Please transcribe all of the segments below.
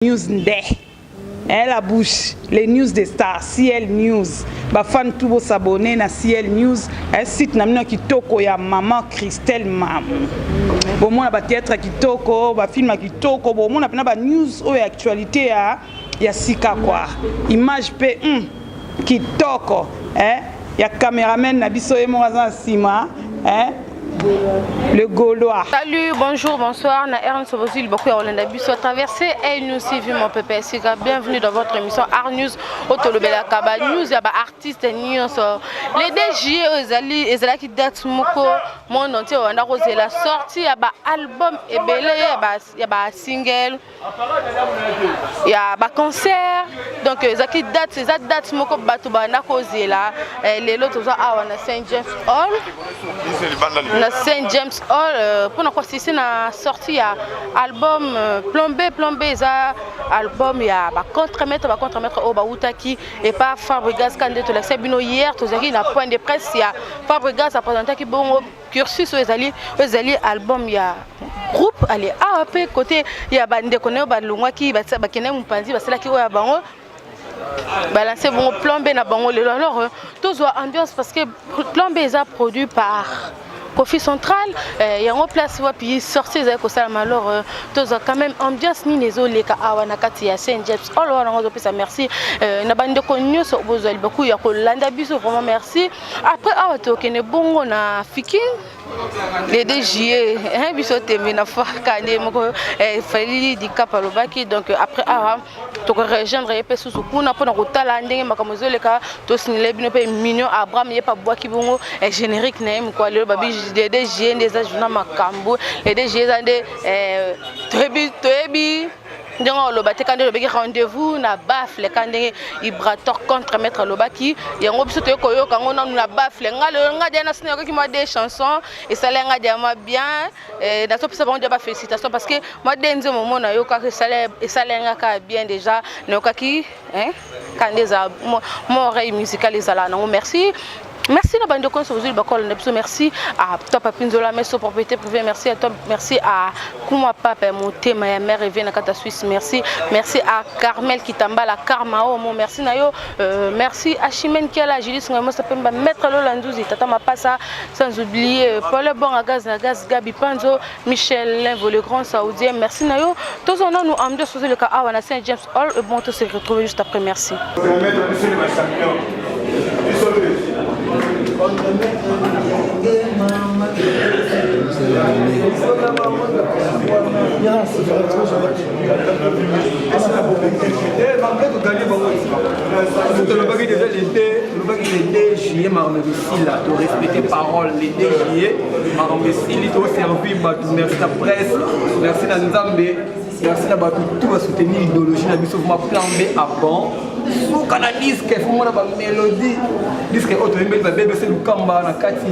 news ndé. La bouche, les news des stars, CL News. Ba fan tout beau s'abonner na CL News. Un site namina kitoko ya maman Christelle Mamou. Bon mon ba théâtre kitoko, ba film kitoko, bon mon apena ba news ou actualité ya sika quoi. Image pe kitoko, ya caméraman na biso e mo azan sima, le Gaulois. Salut, bonjour, bonsoir. Na Ernst Sobosil, beaucoup Rolanda Bisso traversé et nous suivons mon pépé. Bienvenue dans votre émission Art News. Otolobela Kaba News, il y a des artistes news. Les DJ, ils qui datent moko mon entier on a rosé la sortie, il y a des albums et belé, il y a des singles, il y a des concerts. Donc ils qui datent, ces dates moko batou ba na causé là. Les autres à Saint James Hall. Saint James Hall, pour nous c'est na sorti ya album plombé ça album ya ba contre-maître au Baoutaki et pas Fabregas Kandé to la bino hier to zaki na point de presse ya Fabregas a présenté ki bon cursus aux ali album ya groupe allez AAP côté ya bande connaît ba longwa ki ba kene mpanzi ba sala ki ya bango balancer bon plombé na bango alors tous ambiance parce que plombé ça produit par Kofi Central, il y a une place où puis sortir avec ça alors tous quand même ambiance ni les autres les kawana kati à Saint James. All on a ça merci. Na bande connu sur bozali beaucoup ya Rolanda Bisso vraiment merci. Après awato kene bongo na Fikin les DG Bisso teme na fa kane moko fali di kapalobaki donc après to rejoindre epé sous kuna pour na kotala ndenge makamozo le ka to signaler bino pe mignon Abraham yepa boaki bongo générique na em quoi le babi des DG des agents makambo et des DG des trebi donc le baté quand le rendez-vous na bafle quand Ibrator contre maître Lobaki ya ngobiso to koyo kango na bafle ngale na sina ki moi des chansons et ça lenga dia bien na so pesa bon dia ba félicitations parce que moi denze moment na yo ka ça lenga ka bien déjà na ka ki quand des mon oreille musicale les ala non merci. Merci à Bande Con Sobosil Bakol Nepso, merci à Top Pinzola Messo propriété privée, merci à Top, merci à Kuma Papa Monté ma mère et Vienne Kata Suisse, merci à Carmel Kitamba la Karmao, merci Nayo, merci à Chimène qui a la Julie Ngamo s'appelle Maître Lolandouzi Tata Mapassa sans oublier Paul Bon à gaz Gabi Panzo, Michel Linvo le grand saoudien, merci Nayo. Tous on a nous ambiance sur le cas à Saint James Hall et bon tout se retrouver juste après, merci. Respecter parole les DG merci à presse merci à Nzambe merci à tout à soutenir l'idéologie na biso ma plan B à bon sous kana disque faut mona ba mélodie disque auto mbeli ba BBC Lukamba na kati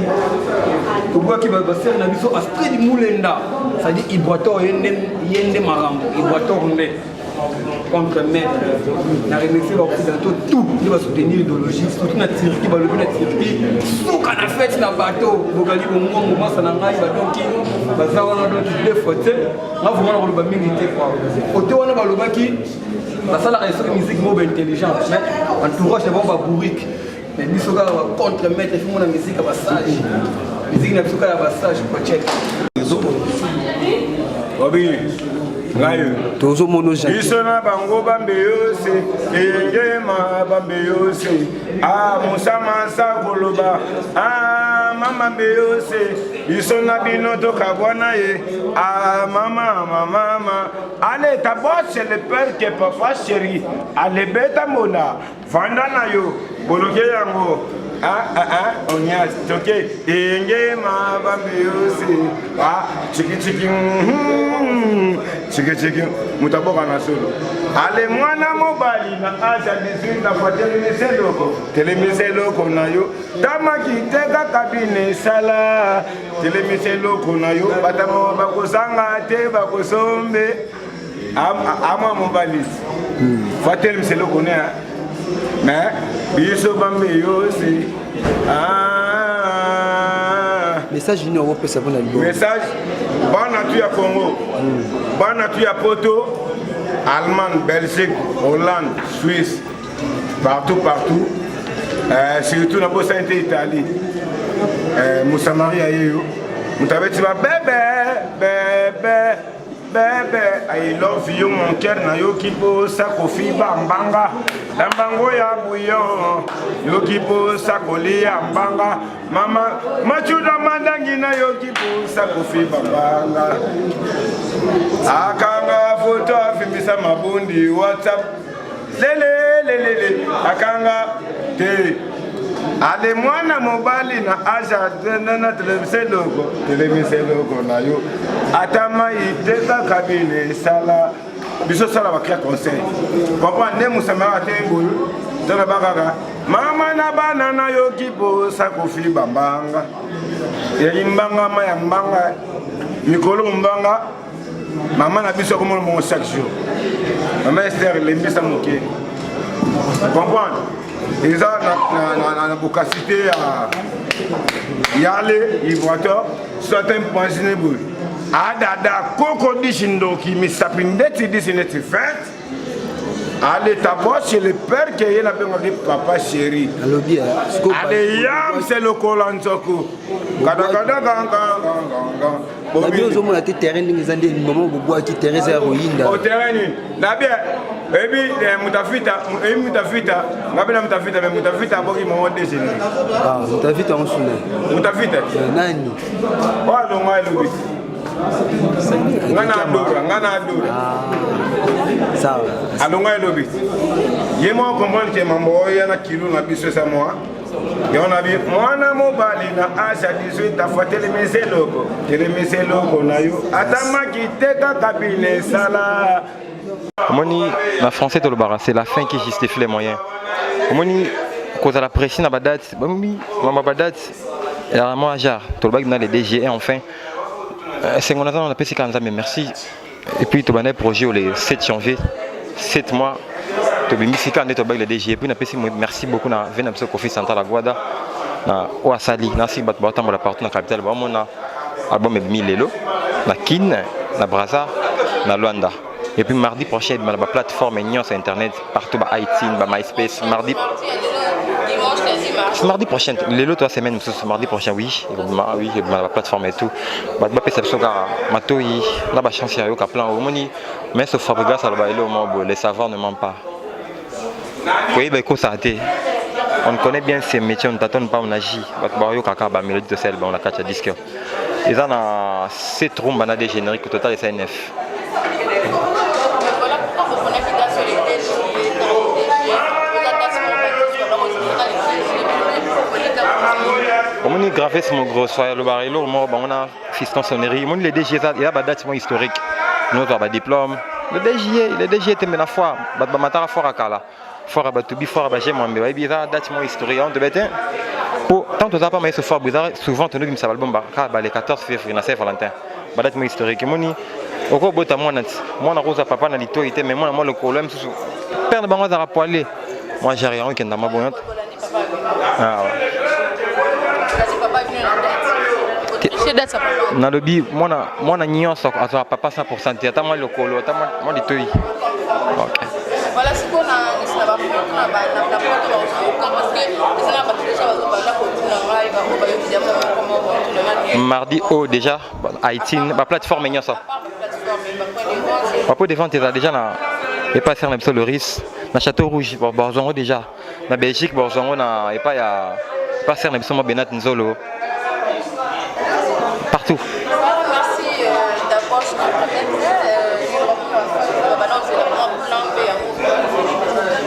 to bois ki ba ser na biso Astrid Moulenda ça dit Ibrator yende marambo Ibrator ndé contre maître na remercier l'occidentaux tout qui va soutenir l'idéologie surtout na Turquie ba le na Turquie sous kana fête na bateau bogali bongo moment ça na ngai ba donki ba zawana donc deux fautes na vraiment na ba milité quoi auto wana ba lobaki ba sala réseau musique mobile intelligente mais entourage de bomba bourrique mais bisoka contre maître il faut na musique ba sage musique na bisoka ba sage ko check Obi tozo mono Jacques Isona bango bambeyose eyengema bambeyose musama sa koloba mama beyose Isona bino to kabwana ye mama allez d'abord c'est le père que papa chéri allez beta mona vandana yo boloke yango onyas toke eyengema bambeyose chiki mutaboka na solo ale mwana mobali na asa 18 na kwa telemise loko na yo tama kiteka kabine sala telemise loko na yo batamo bakosanga te bakosombe ama mobali fa telemise loko ne mais biso bambe yo si message venu au pesa bon album message bana tu ya Congo bana tu ya Poto Allemagne, Belgique, Hollande, Suisse, partout. Surtout dans la Italie. Moussa Marie Ayeyo. Moutabetti va bébé. I love you, mon cœur na yo kipo sakofi bambanga. Lambango ya bouillon. Yo kipo sakoli ya mbanga. Mama, machuda mandangi na yo kipo sakofi bambanga. Akanga photo afimisa mabundi WhatsApp. Lele. Akanga te. Ale mwana mobali na aja na television logo na yo atama iteka kabine sala biso sala ba créer conseil papa ne musamara tembo tana bakaka mama na bana na yo kipo sakofi bambanga yalimbanga mayambanga mikolo mbanga mama na biso comme mon chaque jour mama Esther lembisa moké comprendre. Ils ont une capacité à y aller, ils voient certains points de vue. Adada, Koko Dishindo qui me s'appelle d'être fait. Allez, d'abord chez le père qui est là, papa chéri. Allez, yam, c'est le Kolanzoko. Ebi mutafita ngabena mutafita boki maman déjeuner. Ah, mutafita on suna. Mutafita. Nani? Walo ngalo. Ngana adora. Sawa. Alonga elobi. Yemo comprendre que mambo yana kilo na biso sa moi. Yona bi mwana mobali na acha 18 afuatele meseloko na yo. Atama kiteka kabine sala. Moni, la français de l'Obara, c'est la fin qui justifie les moyens. Moni, cause à la pression à Badat, maman Badat, et à moi, Ajar, tout le bac dans les DG, et enfin, c'est qu'on attend, on a passé 15 ans, mais merci. Et puis, tu as un projet le 7 janvier, 7 mois, tu as mis 6 ans, tu as les DG, et puis, on a passé merci beaucoup, on a vu un peu Kofi Central à Guada, na Ouassali, na si batbata mo la partout na capitale, ba mo na album e Milelo, na Kin, na Braza, na Luanda. Et puis mardi prochain, dans la plateforme sur internet, partout, bah iTunes, bah MySpace, mardi prochain, les autres semaines, mardi prochain, oui, la plateforme et tout. Bah c'est ça que Matoi, on a la chance à plan au moni, mais ce Fabregas à les savoirs ne mentent pas. Oui, bah ça a été. On connaît bien ces métiers, on ne t'attend pas, on agit. Bah kaka, bah mélodie de sel, bah on a 4 disques. Ils ont 7 rooms, on a des génériques au total de CNF. On a gravé sur mon gros soir, le barilo, on a fiston sonnerie, on a les DG, il y a des dates historiques, nous avons des diplômes. Le DG était la foi, il matin à Fora Kala, Fora Batubi, Fora Bagé, moi, mais il y a des dates historiques, on devait être. Tant que tu n'as pas mis ce fort, souvent tu nous dis que ça va le bon, les 14 février, c'est Valentin, des dates historiques. Au cours de moi, on a papa, on a l'autorité, mais moi, le problème, c'est que père de banque à poiler. Moi, j'ai rien qui est dans ma bonne. Na lobi moi nyo so aza papa 100% ata moi lokolo ata moi litoi. OK. Voilà ce qu'on a na ba mardi oh déjà Haïti ma plateforme nyo ça. Papa devant tu déjà na et pas faire le risque na Château Rouge Borzongo déjà na Belgique Borzongo na et pas ya pas faire le Benat Nzolo. Partout. Merci d'abord je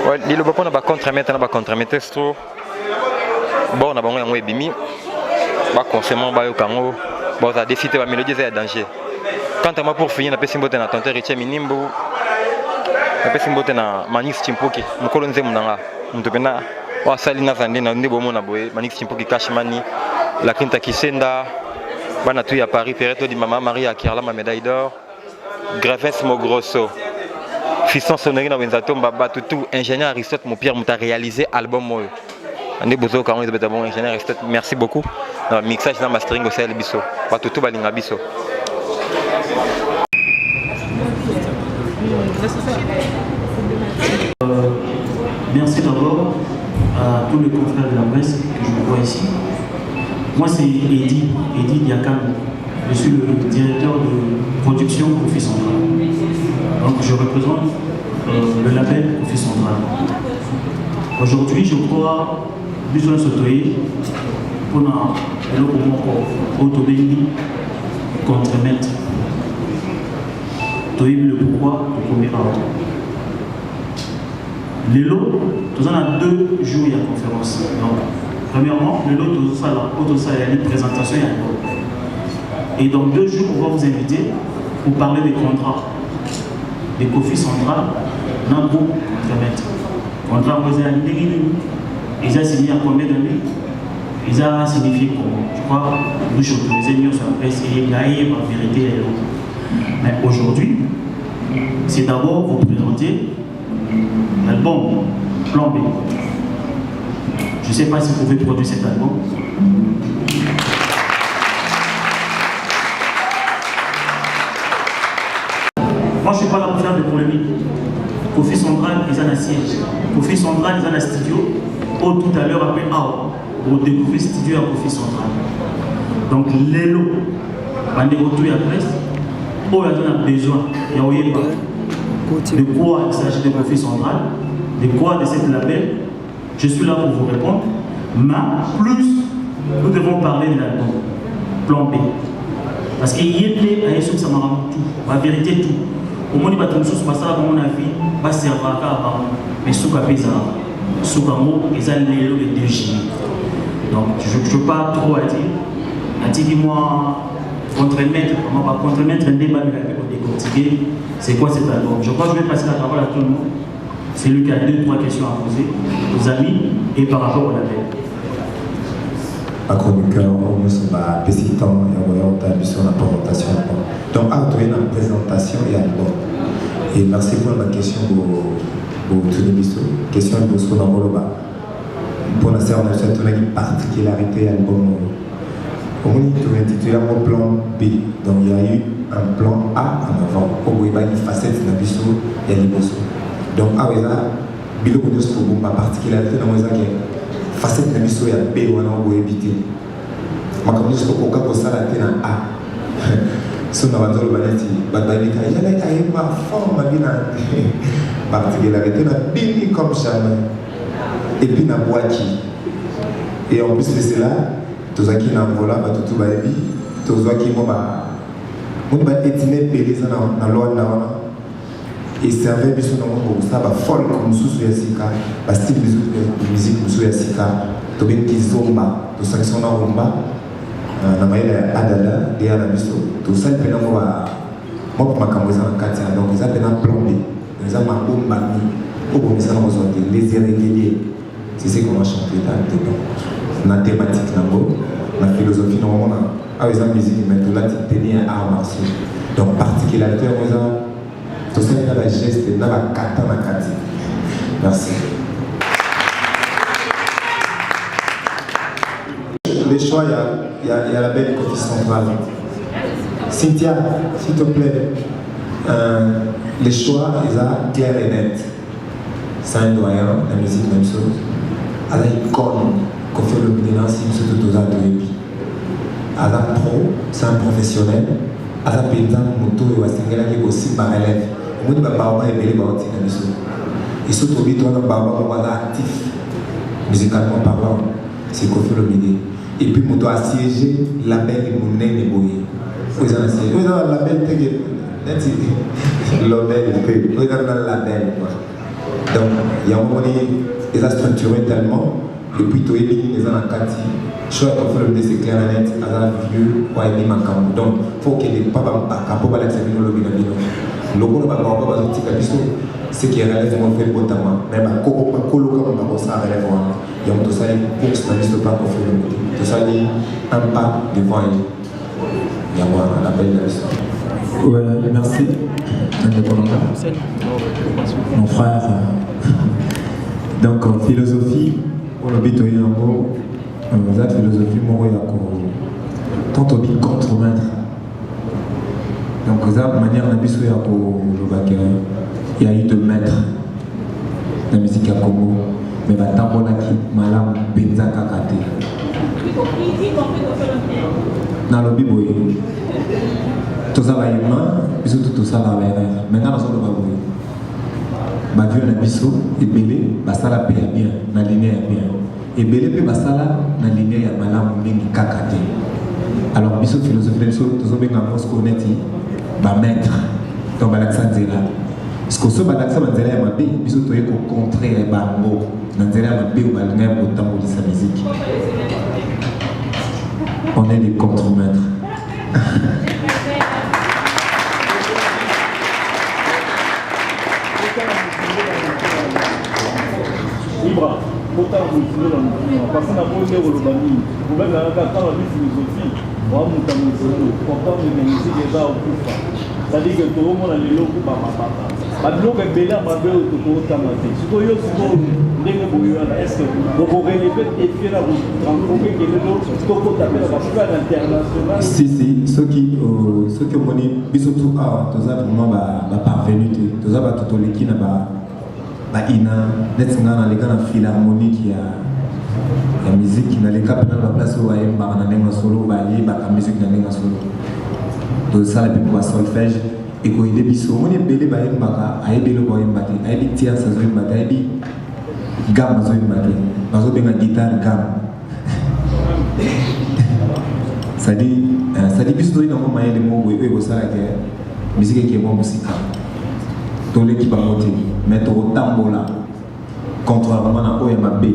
ouais, le bon na contre-mettre trop. Bon na bango yango ebimi. Ba consommer ba yo kango. Bon ça décide ba mélodie c'est danger. Quant à moi pour finir na pesi mbote na tonton Richie Minimbo. Na pesi mbote na Manix Chimpoki. Mukolo nze munanga. Mutopena wa sali na zande na ndebo mona boye Manix Chimpoki Kashmani. La Quinta Kisenda. Banatu à Paris, Perretto di Maman Marie à Kirla, ma médaille d'or. Graves Mogrosso. Fiston Sonnerie dans Benzato, Mbaba Toutou, ingénieur Aristote, mon pire, m'a réalisé album. On est besoin quand on est bon ingénieur Aristote. Merci beaucoup. Dans le mixage, dans le mastering au CL Bisso. Pas Toutou, Balinga Bisso. tous mes confrères de la presse que je vois ici. Moi, c'est Eddy Diakam. Je suis le directeur de production Kofi Central. Donc, je représente le label Kofi Central. Aujourd'hui, je crois besoin de sauter pour le contre-mettre. Le pourquoi du premier ordre. Les lots, nous avons 2 jours de conférence. Donc, premièrement, le lot, tout ça, il y a une présentation et un lot. Et dans 2 jours, on va vous inviter pour parler des contrats. Des Kofi Central, d'un groupe contre-mettre. Contrat, ils ont signé à combien d'années? Ils ont signifié comment? Je crois que nous sommes autorisés, nous sommes presse, et il y a une vérité et l'autre. Mais aujourd'hui, c'est d'abord vous présenter l'album Plan B. Je ne sais pas si vous pouvez produire cet album. Moi, je ne suis pas là pour faire de polémique. Kofi Central, ils ont un siège. Kofi Central, ils ont un studio. Oh, tout à l'heure, après, pour découvrir le studio à Kofi Central. Donc, les lots, on est autour de la presse. Oh, il y a besoin. De quoi il s'agit de Kofi Central, de quoi de cette label. Je suis là pour vous répondre. Mais plus, nous devons parler de l'album Plan B. Parce qu'il y a des choses qui sont tout. La vérité, tout. Au moins, il y a des choses qui sont à mon avis, pas servir à part. Mais ce qu'on fait, ce qu'on a, ils ont les 2 J. Donc, je ne veux pas trop à dire. Dis-moi. Contre-mettre un débat pour décortiquer, c'est quoi cet album? Je crois que je vais passer la parole à tout le monde. C'est lui qui a 2-3 questions à poser aux amis et par rapport au label. Ma chroniqueur, nous sommes à Pécitan et on a mis sur la présentation. Donc, à trouver la présentation et album. Et merci pour la question au Tunibiso. Question de Bosco Nangoloba. Pour la séance, on a une particularité album. On a intitulé mon plan B. Donc il y a eu un plan A en avant. Au il y a une facette dans Bisso, il y a une Bisso. Donc à Weza, Bilo Kodos pour ma particularité dans Weza qui est facette dans Bisso, il y a B ou on a éviter. Ma communauté pour qu'au cas ça la tête en A. Si on a besoin de balancer, badalika, il y a ma forme, ma bien particularité dans Bini comme jamais. Et puis dans Boaki. Et en plus de cela. Tous ceux qui n'ont pas tout baby, tous ceux qui m'ont étimé payé ça dans la loi et servait bien dans mon ça va folk comme sous Yasika, parce que musique sous Yasika, tout bien qui zomba, tout ça qui sont en rumba, na maïla adala, des alabiso, tout ça il peut nous voir, moi pour ma caméra en quartier, donc ils appellent un plombé, ils appellent un bomba mi, au bon ça nous besoin de les irréguliers, c'est ce qu'on va chanter là-dedans. La thématique, la philosophie, normalement, avec la musique, mais tout là, tu tenais à art martial. Donc, particularité, tout ça, il y a la geste, il y a la kata, la kati. Merci. Les choix, il y a la belle Kofi Central. Cynthia, s'il te plaît, les choix, ils sont clairs et nets. C'est un doyen, la musique, même chose. Elle a une icône. Qu'on fait le bilan, si nous sommes tous à deux. Ada pro, c'est un professionnel. Ada paysan, moto et wasingela qui aussi par élève. Au moins, baba est belé baoti na biso. Et surtout, toi, baba est actif, musicalement parlant. C'est qu'on fait le bilan. Et puis, moto a siégé label et mon nez boyé. Vous avez siégé. Vous avez label tégué. Label, vous avez un label. Donc, il y a un moment, ils ont structuré tellement. Et puis, tu es venu dans la quartier. Je suis en c'est clair et net, à la vieux, ou à une macam. Donc, il faut qu'il n'y ait pas de pour l'accepter dans le binabino. Le gros n'a pas de petit capisso. Ce qui est réalisé, on fait notamment. Même à Koko, comme on va ça relève. Il y a tout ça, une course dans l'histoire pas qu'on fait le côté. Tout ça, il y a un pas devant il y a moi, un appel de l'histoire. Ouais, merci. Mon frère. Donc, en philosophie, on a dit un mot, la philosophie, moi, il y a tant de contre-maître. Donc, la manière de il y a eu de maître la musique à Congo. mais batambolaki malamu mpenza kaka te nalobi boye toza bahumain biso tu tosala baerreur mais nga nazoloba boye bavio na biso ebele basala mpe ya bien na linie ya bien ebele mpe basala na linie ya malamu mingi kaka te alors biso philosophie na biso tozobenga mosco neti bamaître to balakisa nzela parce que so balakisa banzela ya mabe biso toye kocontraire bango na nzela ya mabe oyo balinga ya kotambolisa miziki on est des contre-maîtres. Ibra, pourtant vous êtes dans le parce qu'on a posé au Lobani, vous même dans la philosophie, on va monter dans le pourtant les musiques déjà au coup. C'est-à-dire que tout le monde a les locaux par ma papa. Maintenant que Béla m'a dit que tout le monde a si vous avez est-ce que vous pouvez répéter et faire vous rencontrer quelqu'un d'autre ce qu'on appelle la fête internationale. Si, ceux qui ont connu, surtout tous ça vraiment parvenu, tous ça tout les qui n'a pas ina, net dans les gars philharmonique il y a musique qui n'a les cas dans la place où il y a un solo, il y a la musique dans les solo. Tout ça les people à solfège et quand il est biso, on est belé ba yembaka, aye belé ba yembate, aye bi tia sa zo yembate, aye bi gamme zo yembate, bazo benga guitare gamme. Ça dit biso ina mo maye le mo we go sala ke musique qui est bon musique. Tout l'équipe a voté, mais tu tambola contrairement à OMAB,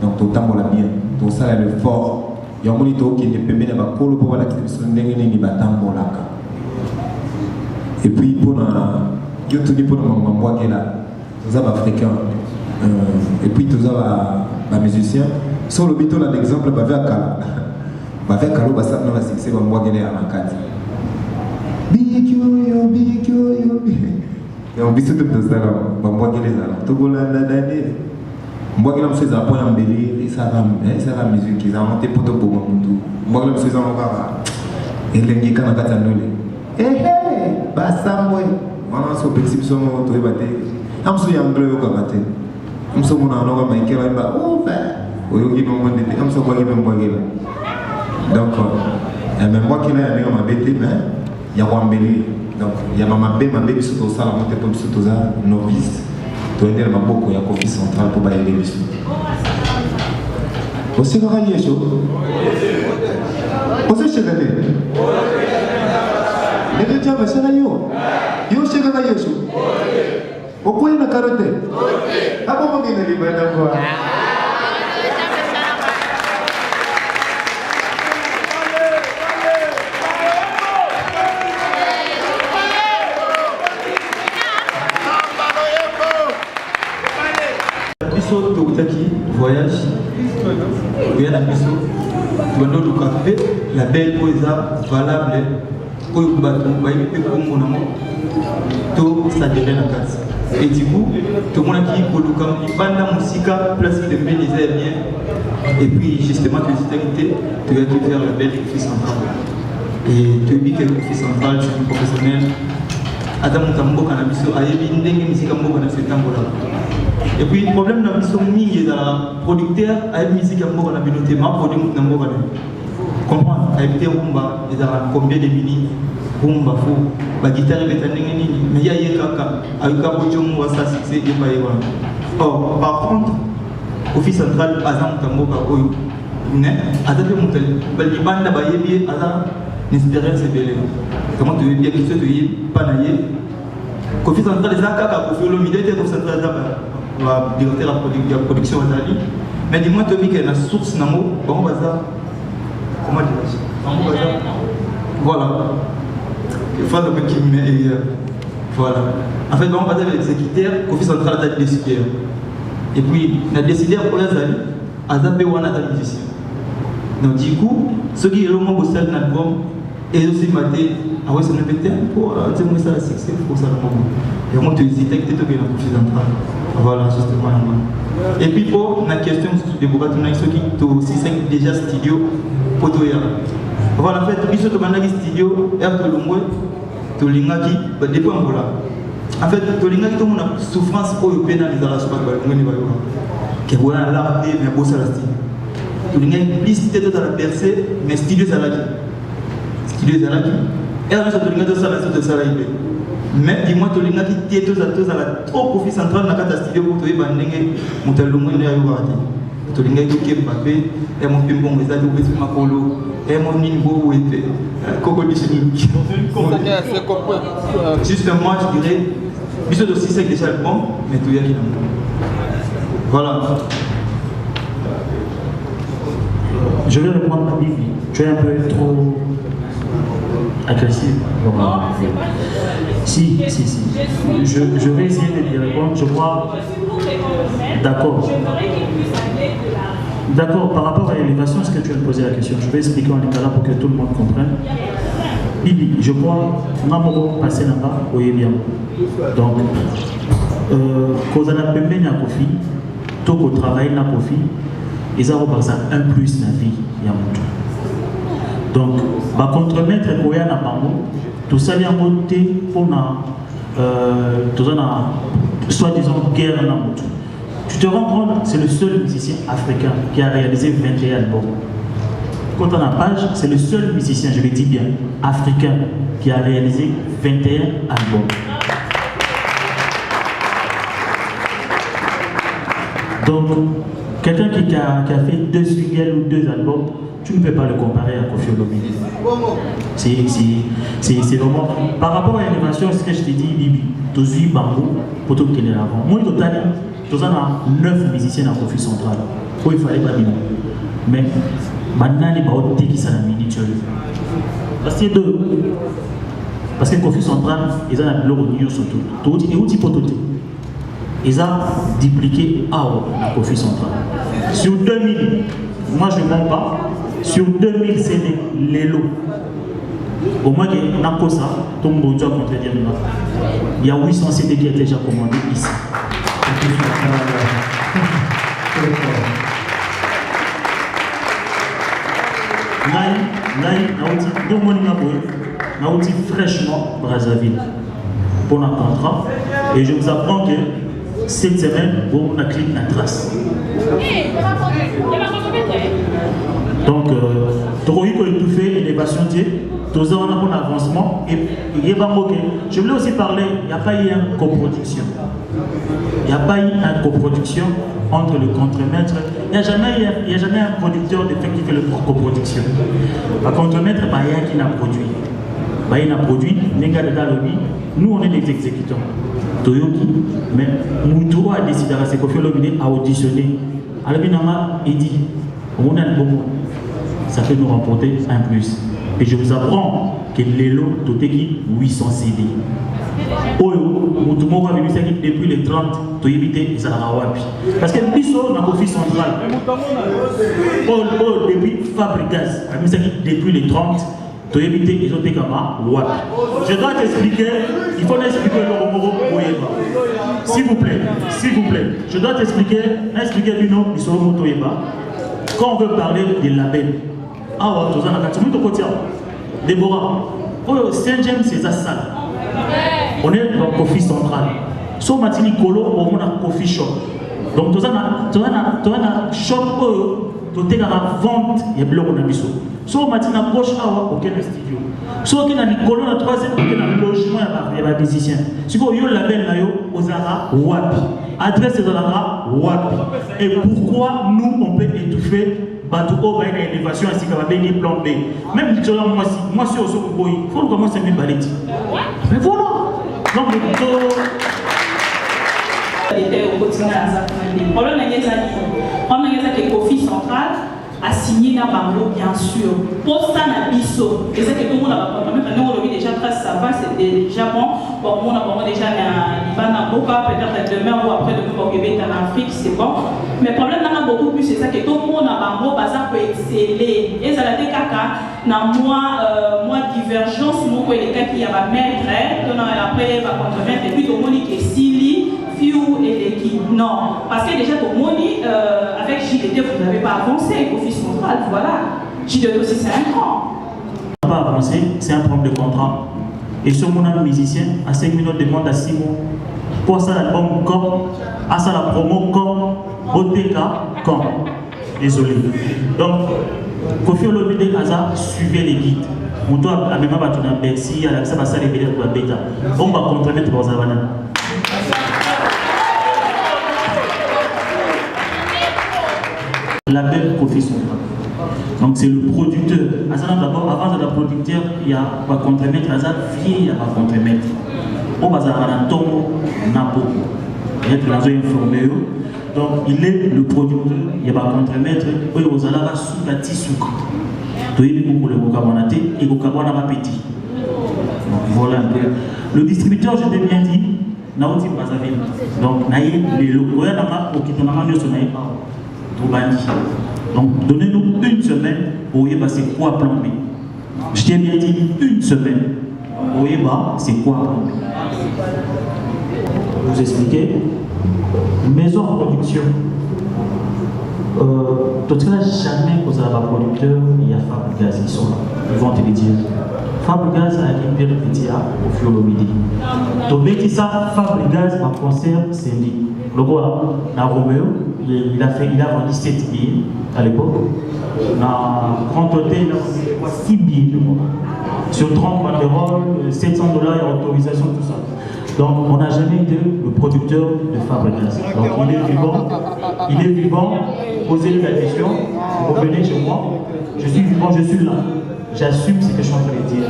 donc tu tambola bien, tu sala le fort. Il y a un moniteur qui est permis de faire pour la télévision de tambola. Et puis pour la pour moi qui est là, tous les africains et puis tous les musiciens. Sur le biton là l'exemple bah vers Kala, bah vers Kala bah ça nous va succès bah moi qui est à la carte. Big yo. Et on visite tout ça là, bah moi qui est là, tout le monde là d'aller. Moi qui suis à point embellir, ça va musique, ils ont monté pour tout le monde. Moi qui suis encore et les gens qui ont Bassamwe, on a so petit son to ebate. Am so yang bleu ko bate. Am so mona no ma ikela ba o fa. O yogi no mo de am so ko yebe mo gela. Donc même moi qui là ma bête mais ya wambeli. Donc ya mama be biso to sala monte pour biso to za novice. To ender ma boko ya Kofi Central pour bailler biso. Você va gagner chaud. Você chega ali. Les gens me sont yo. Yo chez Gaga Yesu. Au point de carotte. Ah bon, on est libre d'avoir. Biso Tokutaki voyage. Il y a la biso. Tu vas nous café. La belle poésa valable. Oyo bato bayebi pe kombo nango to sadere na kati et du coup tomonaki koluka libanda musika place de mbeli eza bien et puis justement tu yaki faire la belle Kofi Central et toyebi ke Kofi Central c'est un professionnel ata moto mboka na biso ayebi ndenge musika mboka na biso etambola et puis problème na biso mingi ezala producteur ayebi musika mboka na bino te ma produit moto na mboka na comprendre avec des rumba ils ont combien de minutes rumba fou ba guitare betandenge nini mais ya yekaka ayuka bojomo wa sa succès et ba yewa or par contre Kofi Central azam tamboka oyo ne adabe mutal bali banda ba yebi ala n'espérance belle comment tu veux bien que tu y pas naie Kofi Central ezaka Kofi Olomide Kofi Central va directeur la production azali mais dis-moi tu dis que la source namo bon baza comment dire voilà il faut le qui met voilà en fait on va dire l'exécuteur Kofi Central a décidé et puis la décidé pour les amis azabé wana ta musicien donc du coup ceux qui ont mon bossel dans l'album et aussi maté ah ouais ça me fait pour dire moi ça succès pour ça le moment et on te hésiter que tu bien Kofi Central voilà justement et puis pour la question de Boba Tuna ceux qui aussi cinq déjà studio Potoya. Voilà, en fait, biso to bandaki studio, R to longwe, to lingaki, ba depuis Angola. En fait, to lingaki to mona souffrance oyo pena les ala sopa ba ngoni ba yo. qui est à l'art mais beau ça la style. Tu as une liste de la percée, mais stylé ça la stylé ça la et alors ça tu as ça la ça la mais dis-moi tu as qui tout ça la trop profit central na kata stylé pour toi bandenge mutalungu ne ayo wati tu as une qui Mbappé et mon pimbo mais ça tu peux makolo et mon niveau était coco disini justement je dirais bisous aussi c'est déjà le bon mais tout y a qui voilà. Je vais répondre à Bibi. Tu es un peu trop agressif. Si. Je vais essayer de te répondre. Je crois. D'accord. D'accord, par rapport à l'élévation, est-ce que tu as posé la question? Je vais expliquer en lingala pour que tout le monde comprenne. Bibi, je crois, on a beaucoup passé là-bas, oui bien. Donc, quand on a payé na kofi, tout au travail na kofi, ils ont un plus na vie yamutu. Donc, bah contre-maître koya na bango, tout ça vient monter pour na, tout ça na, soi-disant guerre na mutu. Tu te rends compte, c'est le seul musicien africain qui a réalisé 21 albums. Quand on a page, c'est le seul musicien, je le dis bien, africain qui a réalisé 21 albums. Donc, quelqu'un qui a fait 2 singles ou 2 albums, tu ne peux pas le comparer à Koffi Olomide. C'est vraiment... Par rapport à l'innovation, ce que je t'ai dit, Bibi, tu as eu Bango, pour tout qu'il est avant. Moi, total, tu as 9 musiciens dans Koffi Central. Il fallait pas dire. Mais, maintenant, les barots qui sont la minute. Parce que deux. Parce que Koffi Central, ils ont un blog au New surtout. Et où tu peux tout. Ils ont dupliqué à Koffi Central. Sur 2000, moi je ne mens pas, sur 2000 CD, les lots. Au moins, il y a un peu ça, tout le monde doit contredire. Il y a 800 CD qui ont déjà commandé ici. Là, on dit fraîchement Brazzaville pour un contrat. Et je vous apprends que cette semaine, on a cliqué la trace. Donc, tu as tout fait, l'élévation, tu as un bon avancement. Et je voulais aussi parler, il n'y a pas eu une coproduction. Il n'y a pas eu une coproduction entre le contremaître. Il n'y a jamais un producteur de fait qui fait la coproduction. Le contremaître, il y a qui l'a produit. Il a produit, nous on est des exécutants. Toyoki, mais Moutouro a décidé à ce Koffi Olomide a auditionné. Albinama, il dit, on a le bon, ça peut nous remporter un plus. Et je vous apprends que l'élo Toteki 800 CD. Oyo, Moutouro a venu depuis les 30, tu éviter ça à Wapi. Parce que Bisso n'a Koffi Central. Depuis Fabricas, depuis les 30. Tu évites les autres camarades. Je dois t'expliquer, il faut l'expliquer le Romoro Boyeba. S'il vous plaît, je dois t'expliquer du nom du Soromo Toyeba. Quand on veut parler des labels, ah ouais, tu as un peu de côté. Déborah, Saint-James, c'est ça salle. On est dans Koffi Central. So Matini Kolo, on a Coffee Shop. Donc tu as un shop, tu as la vente, il y a bloc on a mis. So matina gauche awa aucun studio. So qui na Nicolo na troisième qui na logement ya ba musicien. Siko yo label na yo ozara wapi. Adresse ozara wapi. Et pourquoi nous on peut étouffer bateau au bain d'élévation ainsi que va béni plan B. Même si moi si au soko boy, faut commencer à me balader. Mais voilà. Donc était au quotidien à ça. Le problème est que Koffi Central a signé na bango bien sûr. Pour ça na biso, et c'est que tout le monde a pas même nous on déjà très ça va, c'est déjà bon. Bon on a déjà na Libana Boka peut-être demain ou après demain au Québec en Afrique, c'est bon. Mais le problème là beaucoup plus c'est ça que tout le monde a bango bazar peut exceller. Et ça la kaka na moi divergence mon les cas qui y a ba maître, on a après va contre-mettre et puis tout le monde qui est Sili Fiu et l'équipe. Non, parce que déjà pour Moni, avec JDT, vous n'avez pas avancé, Koffi Central, voilà. JDT aussi, c'est un grand. On n'a pas avancé, c'est un problème de contrat. Et ce mon musicien, à 5 minutes, demande à 6 mois. Pour ça, l'album comme, à ça, la promo comme, Boteka, quand? Désolé. Donc, Kofi Olomide Kaza suivait les guides. On doit même pas battre dans Bercy, à la ça va s'arrêter pour la bêta. On va compromettre pour Zavana. La belle Kofi Central. Donc c'est le producteur. D'abord, avant d'être producteur, il y a un contre-maître, il y a un contre-maître. On va avoir un tombeau, Napo. Il est informé. Donc il est le producteur, il y a un contre-maître, il y a un sous-gatisuka. Voilà un peu. Le distributeur, je t'ai bien dit, Naouti Brazzaville. Donc, les locaux, donc, donnez-nous une semaine pour y passer quoi plan B. Je t'ai bien dit une semaine pour y c'est quoi plan B. Vous expliquez. Maison en production. Tout cas, jamais que vous avez un producteur, il y a Fabregas qui sont là. Ils vont te le dire. Fabregas a été pire petit au fur et à mesure. Donc, mais ça, Fabregas va concert Cindy. Le gars, dans Romeo, il a vendu 7 billets à l'époque. Dans 30 hôtels, il a vendu 6 billets. Sur 30 banderoles, $700, il y a autorisation, tout ça. Donc, on n'a jamais été le producteur de Fabregas. Donc, il est vivant, posez-lui la question, revenez chez moi, je suis vivant, je suis là. J'assume ce que je suis en train de dire.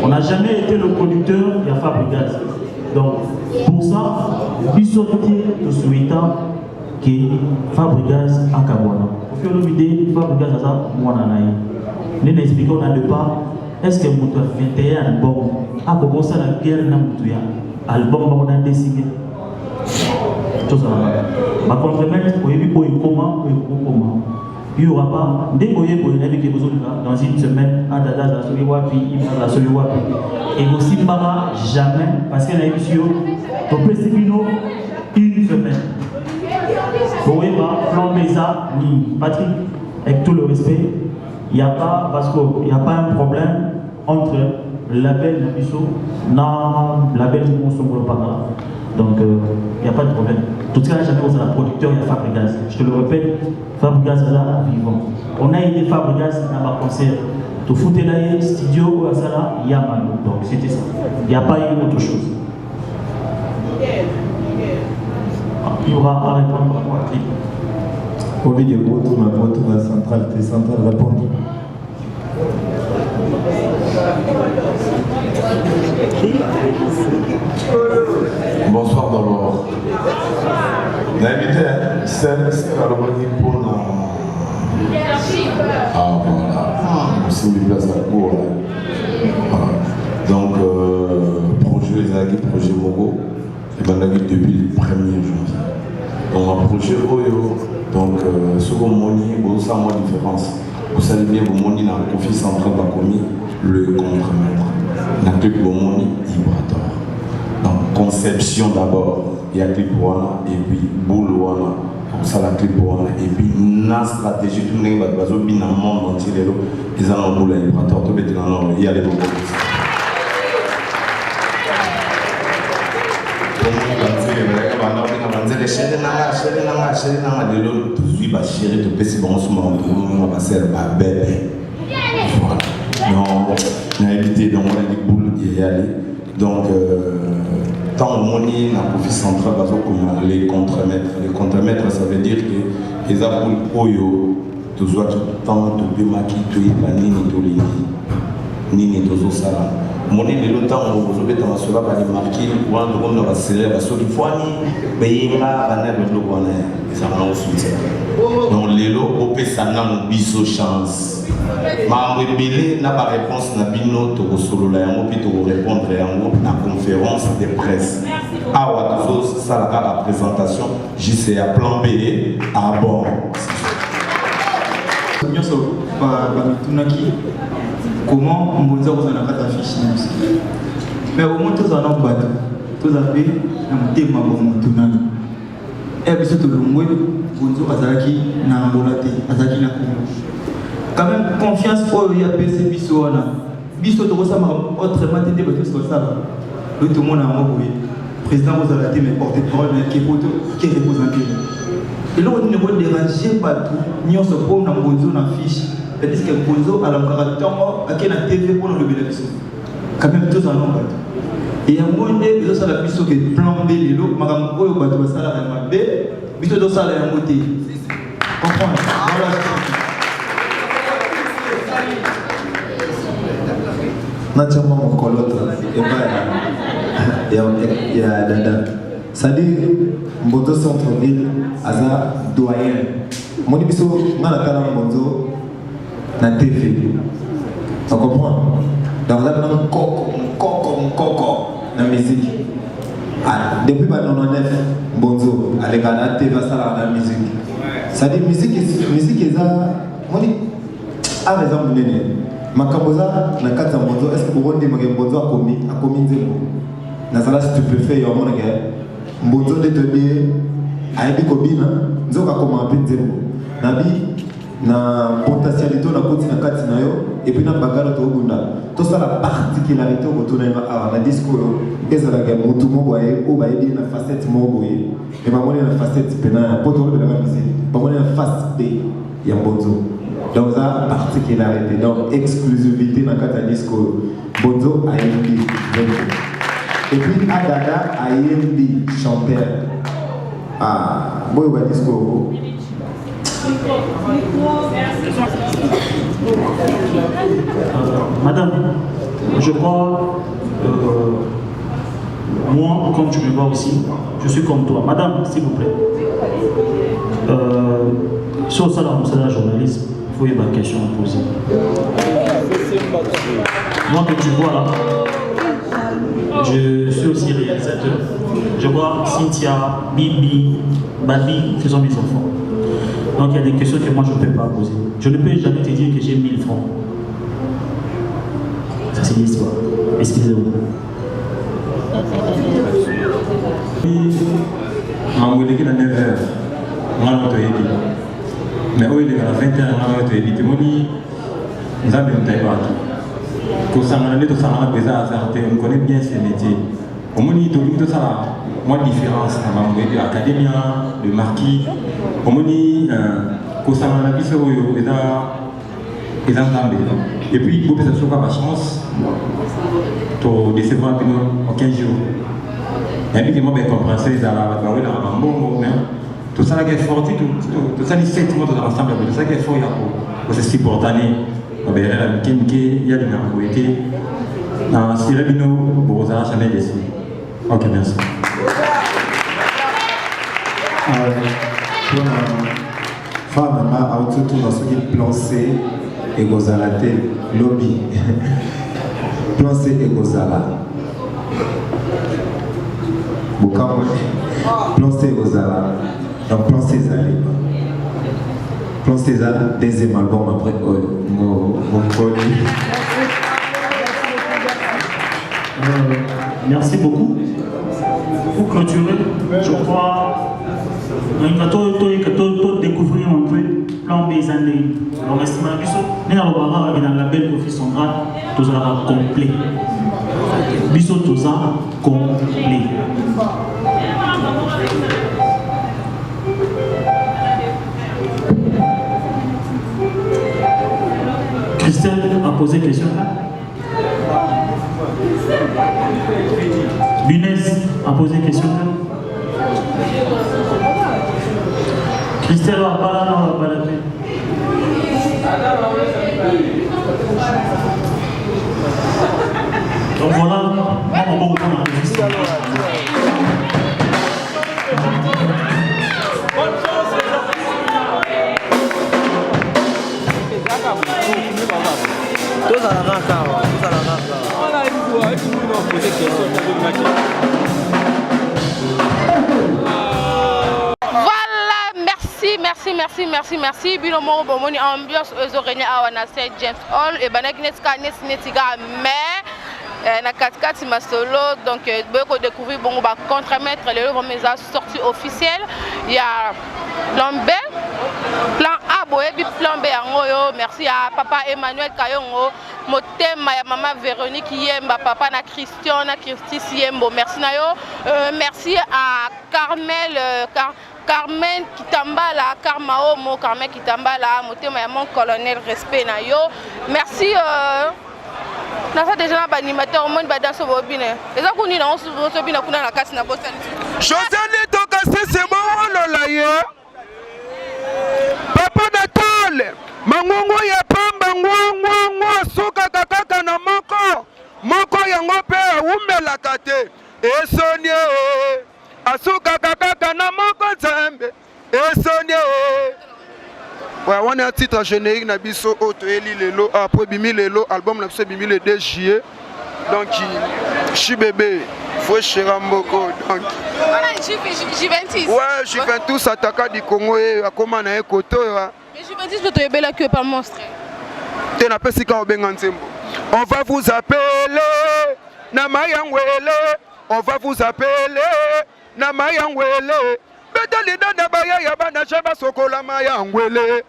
On n'a jamais été le producteur de Fabregas. Donc, pour ça, il faut souhaiter que Fabregas a Kabwana. Au fur et à mesure, Fabregas a Mwananaï. Nous n'expliquons pas, est-ce que mon 21 album a commencé la guerre dans mon album on a décidé. Tout ça. Ma contre-maître, comment. Il n'y aura pas, dès que vous avez dans une semaine, un dada dans celui wapi, il va dans celui wapi. Et aussi, pas jamais, parce qu'il y a une émission, on peut se une semaine. Vous voyez, plan Mesa, ni Patrick, avec tout le respect, il n'y a pas, parce qu'il n'y a pas un problème entre le label Nabiso et le label Monsombo Paga. Donc, il n'y a pas de problème. Tout cas, jamais vous avez un producteur, il y a Fabregas. Je te le répète, Fabregas est là, vivant. On a aidé Fabregas dans un concert. Tout foutu là, studio, il y a Manu. Donc, c'était ça. Il n'y a pas eu autre chose. Il y aura à répondre à moi. Au milieu, retour à la centrale, t'es centrale, répondre. Bonsoir d'abord. L'invité, c'est la pour ah voilà, c'est une place à court. Donc, projet les projet Mogo, et ben depuis le 1er janvier. Donc, un projet Oyo, donc, second moni, ça moins différence. Vous savez bien, vous moni dans le Kofi Central va commis le contre-maître. Dans le club Bomoni, Vibrator. Donc, conception d'abord, il y a clip et puis boule comme ça la clip et puis la stratégie, tout le monde va dans le monde entier, ils ont un boule à Vibrator, tout le monde il y a les bons. Donc, tant que moni na Kofi Central, les contre-maîtres, ça veut dire que les apôtres Oyo, tu dois tout le temps, tu peux maquiller, tu es nini, nini, tu sala. Moni le temps où vous avez tendance à aller marquer, ou un drone dans la série, parce qu'il faut payer la banane de l'eau, ça va ensuite. Donc, les lots, on peut s'en avoir une chance. Ma rebelle n'a pas réponse na bino to solo la yango puis to répondre yango na conférence de presse. Awa tous ça la présentation JCA plan B à bord. Comment on peut dire que vous avez affiché mais au moins tous en ont pas tous avez un thème comme tunani et puis surtout le moins bonzo azaki na ambolate azaki na Congo. Quand même confiance pour y a PC biso là biso to ça autrement t'es parce que ça le tout monde a envoyé président vous avez été porté parole qui repose en Kenya. Et là, on ne peut déranger pas tout. Nous sommes pour nous bonzo na fiche. C'est-à-dire que bonzo à la caractère à quelle TV pour nous le bénéficier. Quand même tous en nombre. Et à un moment donné, ils ont ça la puissance que plan B les lots, madame Oyo bateau ça la B, biso do ça la moté. Comprendre. Voilà. Naturellement mon colotte et pas il y a dada. C'est-à-dire Mboto centre-ville aza doyen. Mon biso ngana tala Mboto na TV. Tu comprends? Donc là on coco na musique. Ah, depuis 99 Bonzo avec la TV ça la musique. C'est-à-dire musique est ça mon dit a raison mon nene. Makaboza na kata Bonzo est-ce que vous rendez Bonzo a commis nzembo. Na sala stupéfait yo mona ke Bonzo de te dire aibi kobina nzoka koma nzembo. Nabi na potentialité na koti na kati na yo et puis na bagalo to bunda. Tout ça la particularité au retour na discours ezala ke mutu mo boye o ba yebi na facette mo boye. Et ba mona na facette pena poto de la musique. Ba mona na face B ya Bonzo. Donc ça particularité donc exclusivité na kata discours Bonzo AMB. Et puis Adada AMB chanteur. Ah, boyo ba discours. Madame, je crois, moi, comme tu me vois aussi, je suis comme toi. Madame, s'il vous plaît, sur ça, la journaliste, il faut y avoir une question à poser. Moi, que tu vois là, je suis aussi réalisateur. Je vois Cynthia, Bibi, Babi, ce sont mes enfants. Donc il y a des questions que moi je ne peux pas poser. Je ne peux jamais te dire que j'ai 1000 francs. Ça c'est l'histoire. Excusez-moi. Je suis 9h. Mais où il est à 21h, je suis dit, nous avons un taille partout. Pour ça, on connaît bien ce métier. Au moins, il y a une différence entre l'académie, le marquis. Au moins, il y a et puis, il faut que ça soit ma chance de décevoir en 15 jours. Et puis, moi, je comprends ça, tout ça qui est fort, tout ça, les 7 mois ensemble, tout ça qui est fort, il y a spontané. Il y a des narcotiques. Si le bino, vous avez jamais décidé. Ok, merci. Femme, a autour dans ce qui est plan C et Gozala lobby. Plan C et Gozala. Bukama. Plan C et Gozala. Donc plan César. Plan César, deuxième album après mon produit. Merci beaucoup. Pour clôturer, je crois qu'il faut découvrir un peu plan des années. Alors, nous avons dans la belle office centrale, tout ça complet. Biso tout ça complet. Christelle a posé question. Bunez a posé question. Christelle a parlé, non, a parlé. Donc voilà, on va beaucoup Voilà, merci. Bino mo bomoni ambiance ezorenya awana St James Hall et banakneska netiga mais na 4 masolo donc boko découvrir bon ba contre-maître les œuvres sorties officielles il y a plan A boyebi plan B yango yo merci à papa Emmanuel Kayongo motema ya maman Véronique Yemba, papa na Christian na Christis Yembo. Merci na yo. Merci à Carmen Kitambala, Karmaomo, Carmen Kitambala, motema ya mon colonel, respect na yo. Merci nasa déjà animateur au monde danse bobine. Eza kuni na on bina kuna na kasi na bossa. José toka c'est bon lola ye. Papa Natale, mangongo ya pamba ngwa suka kakaka na moko yango pe umelaka te. Esonie asuka kakaka na moko nzambe. Esonie. Ouais, on a un titre générique na biso auto eli lelo après bimi lelo album na biso bimi le 2 juillet. Donc chi bébé faut Chiramboko donc Juventus. Ouais, Juventus attaquant du Congo et akoma na ekoto. Mais Juventus peut te bela que par monstre. Te na pesi ka obenga nzembo. On va vous appeler na mayangwele. On va vous appeler na mayangwele. Betali na baya ya bana chaba sokola mayangwele.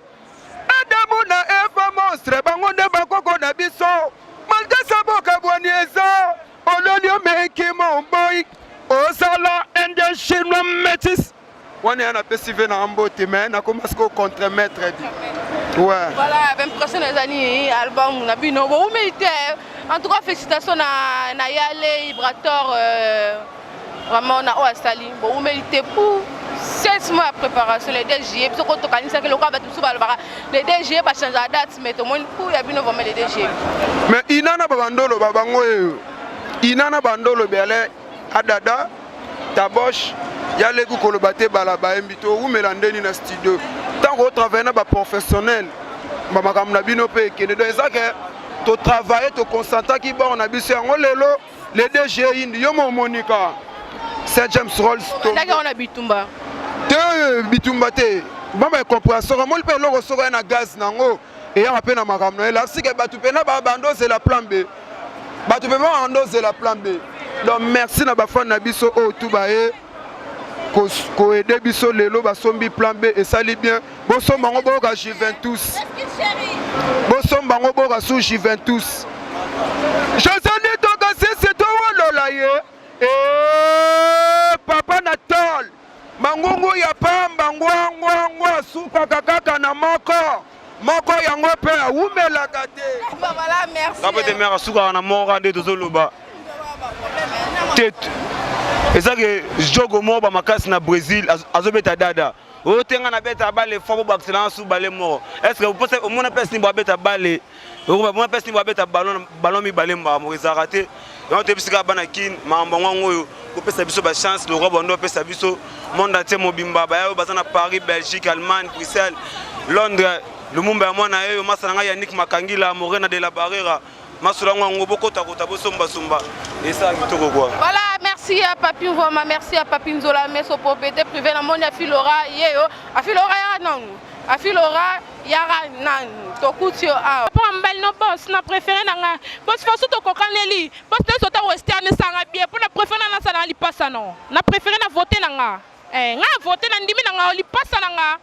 Adamu na Eva monstre bango nde bakoko na biso. Malgré sa boka bonieza. Olonio meki mon boy. Osala ende chinois métis. On est un peu na ambote mais na commence ko contre-maître dit. Ouais. Voilà, 20 prochaines années album na bino bo mérité. En tout cas félicitations na Yale Ibrator vraiment na Oasali. Bo mérité pour 16 mois de préparation les DG parce que to kanisa que le ka batu balbara les DG ba changer date mais to mon pour ya bino vraiment les DG. Mais inana babandolo babango inana bandolo bele adada tabosh yale ku kolobate balaba embito ou melandeni na studio tant que travailler na ba professionnel ba makam na bino pe kene donc ça que to travailler to concentrer ki bon na biso yango lelo les DG indi yo mo Monica Saint James Rolls to là on a bitumba te bitumba te mama compréhension mo le pe loko soko na gaz nango et ya pe na makam na la si que batu pe na ba bando c'est la plan B batu pe ba ando c'est la plan B. Donc merci na ba fan na biso o tout baé ko aider biso lelo ba sombi plan B et ça li bien bo somba ngo bo ka Juventus bo somba ngo bo ka sous Juventus José toka c'est to lola ye papa Natal mangungu ya pamba ngwa suka kakaka na moko yango pe umelaka te. Voilà, merci. Après de mère suka na mora de tozoloba tête. Et ça que jogo mo ba makasi na Brésil azobeta dada. O tenga na beta balle fo ba excellence ou balle mort. Est-ce que vous pensez au monde pèse ni ba beta balle? O ba pèse ni ba beta ballon mi balle mba mo ezarate. On te bisika bana kin mamba ngoyo ko pesa biso ba chance le roi bondo pesa biso monde entier mobimba ba yo bazana Paris, Belgique, Allemagne, Bruxelles, Londres. Le monde à moi na yo masanga Yannick Makangila Morena de la Barrera. Masulanga ngoboko takota bosomba somba. Et ça kitoko quoi. Voilà, merci à Papi Voma, merci à Papi Nzola Meso propriété privée na moni Afilora yeyo. Afilora ya non. Afilora yara nan. Tokutio a. Pour mbal no boss na préféré nanga. Boss faso to kokaneli. Boss te sota western sanga bien pour na préféré na sala li passa non. Na préféré na voter nanga. Nga voter na ndimi nanga li passa nanga.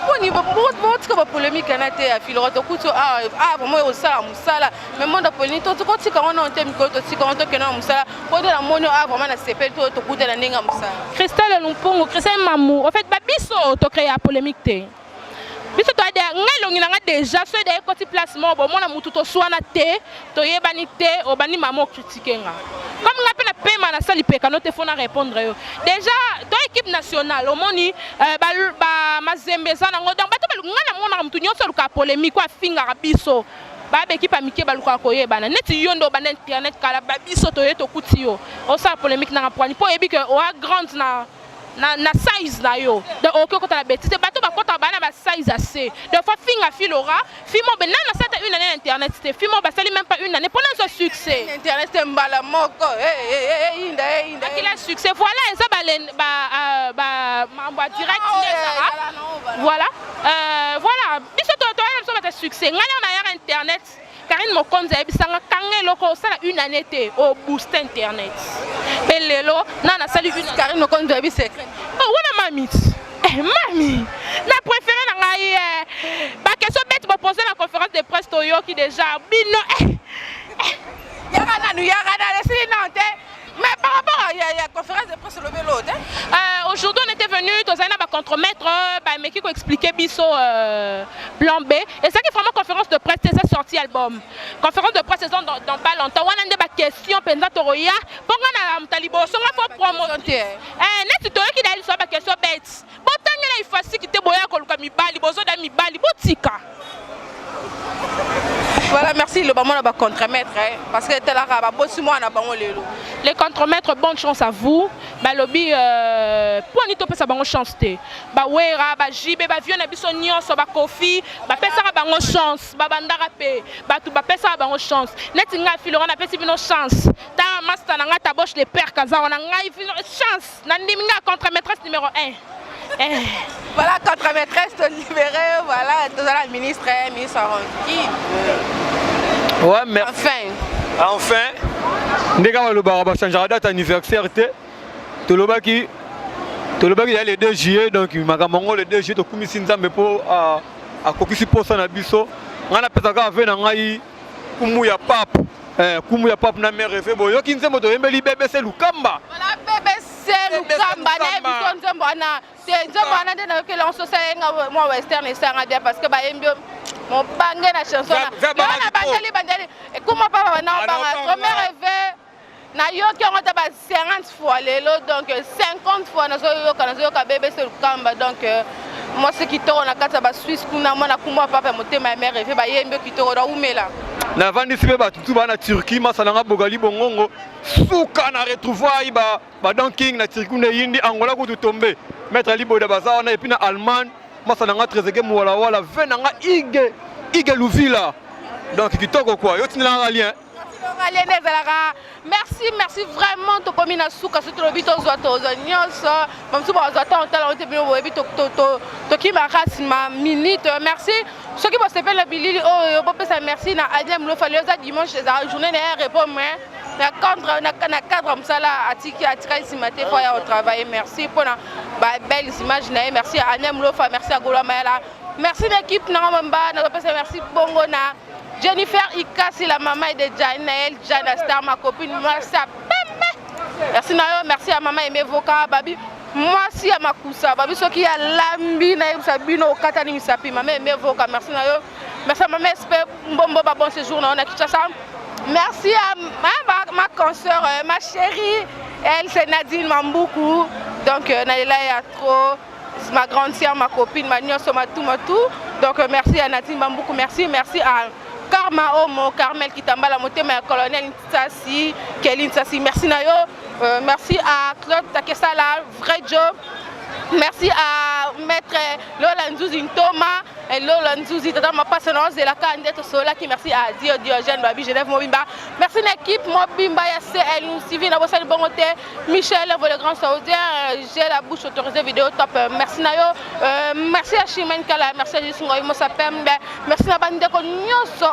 Boni beaucoup de polémique na te Afilora tokutio a vraiment au sala musala. Mais monde polémique to koti ka on te miko to tika on to kena musala. Pour de la mono a vraiment na CP to kuta na ninga musala. Christelle Lumpongo, Christelle Mamou. En fait babiso to créer polémique te. Biso to ade ngalongi nanga déjà so de côté placement bon mona mutu to swana te to yebani te obani mamo critiquer nga. Comme nga pe na pema na sali peka no te fona répondre yo. Déjà to équipe nationale omoni ba mazembe sana ngo donc bato nga na mona mutu nyonso luka polémique kwa finga biso. Ba équipe amike baluka ko yebana neti yondo ba internet kala ba biso to yeto kutio. O sa polémique na poani po yebi que o a grande na size na yo de aucun côté la bêtise bateau ba kota bana ba size assez de fois finga Filora fimo ben na ça une année internet c'était fimo ba sali même pas une année pour un succès internet c'est mbala moko inda qu'il a succès voilà et ça ba mamba direct voilà voilà biso to ba succès ngana na internet Karine Mokonza ebisanga kangeloko sala une année te au boost internet belelo na sali une Karine Mokonza ebi secret oh wana mamit mami na préféré na ngai ba question bête me poser la conférence de presse presse qui déjà bino mais par rapport à la conférence de presse le vélo, aujourd'hui on était venu dans un contre-maître, mais qui expliquait biso plan B. Et ça qui est vraiment conférence de presse, c'est sorti album. Conférence de presse dans pas longtemps. On a des questions pendant Toroya. Pour qu'on a talibo, on faut promouvoir. N'est-ce pas qui d'ailleurs soit ma question bête. Bon tant que il faut si qui te boya koluka mi bali, bozo da mi bali, botika. Voilà, merci. Le moment va contre-maître parce que t'es là, les contre-maîtres, bonne chance à vous. Bah lobby, pour nous topé ça bonne chance té. Bah wera, bah jibe, bah vieux nabiso nyonso, bah kofi, bah pesa bonne chance, bah bandara pe, bah tout bah pesa bonne chance. Netinga filo on a pesi bonne chance. Ta master nanga ta boche les pères kaza on a ngai chance. Nandimina contre-maîtresse numéro 1. Voilà, contre-maîtresse libérée, voilà, tout la ministre qui. Ouais, mais enfin, ndeka le baraba changera date anniversaire té. Tolobaki il y a les 2 juillet donc makamango le 2 juillet to kumisi nzambe po a kokisi posa na biso. Ngana pesa ka ve na ngai kumu ya pap na mère rêve boyo kinzembo to yembeli bébé c'est Lukamba. Voilà bébé c'est Lukamba na biso nzembo na nzembo na ndena ke lanso sa moi western et ça bien parce que ba yembio mon bangé la chanson na bandeli et comment pas na ba mère rêve na yo qui on t'a 50 fois lelo donc 50 fois na zo ka bébé c'est Lukamba donc moi ce qui tourne na kata ba Suisse kuna moi na kumwa papa motema mère rêve ba yembio qui tourne umela na vandisi pe batutu bana Turquie masalanga bogali bongongo suka na retrouvaille ba Donking na Turquie na yindi Angola ko tomber mettre libo de baza na et puis na Allemagne masalanga trezege mwala wala venanga ige Louvila donc kitoko quoi yo tinanga lien merci vraiment to komi na suka surtout le bito zoto nyonso même si ba zoto on tala on te bien boyebi to ki makasi ma minute merci ceux qui vont se faire le bilili oh bo pesa merci na Adem lo fallait ça dimanche la journée na répondre na cadre comme ça là atika isimate faut ya au travail merci pour na belle image na merci à Adem lo fa merci à Golo Maela merci l'équipe na mamba na pesa merci bongo na Jennifer Ikasi, la maman de Janaël, Jana Star, ma copine, merci Nayo, merci à maman Aimé Voka, Babi, moi aussi à ma Koussa, Babi, ceux qui a l'ambi, Naïm Sabino, Katani Misapi, maman Aimé Voka, merci Nayo, merci à maman Espé, Mbombo, bon séjour, on a quitté ça. Merci à ma consoeur, ma chérie, elle c'est Nadine Mamboukou, donc Naïla Yatro, ma grande sœur, ma copine, ma nièce, ma tout, donc merci à Nadine Mamboukou, merci à Karma Omo, Carmel Kitambala, Motema, Colonel Ntsasi, Kelly Ntsasi, merci Nayo, merci à Claude Takesala, vrai job, merci à Maître Lola Nzouzi Ntoma, et Lola Nzouzi, Tata ma patience de la candidate Sola, qui merci à Diogène Babi, Genève Mobimba, merci l'équipe Mobimba, CL, Sylvie, Nabossel Bongote, Michel, le grand saoudien, j'ai la bouche autorisée vidéo top, merci Nayo, merci à Chimène Kala, merci à Jissungoy Moussa Pembe, merci à Bandeko Nyonso,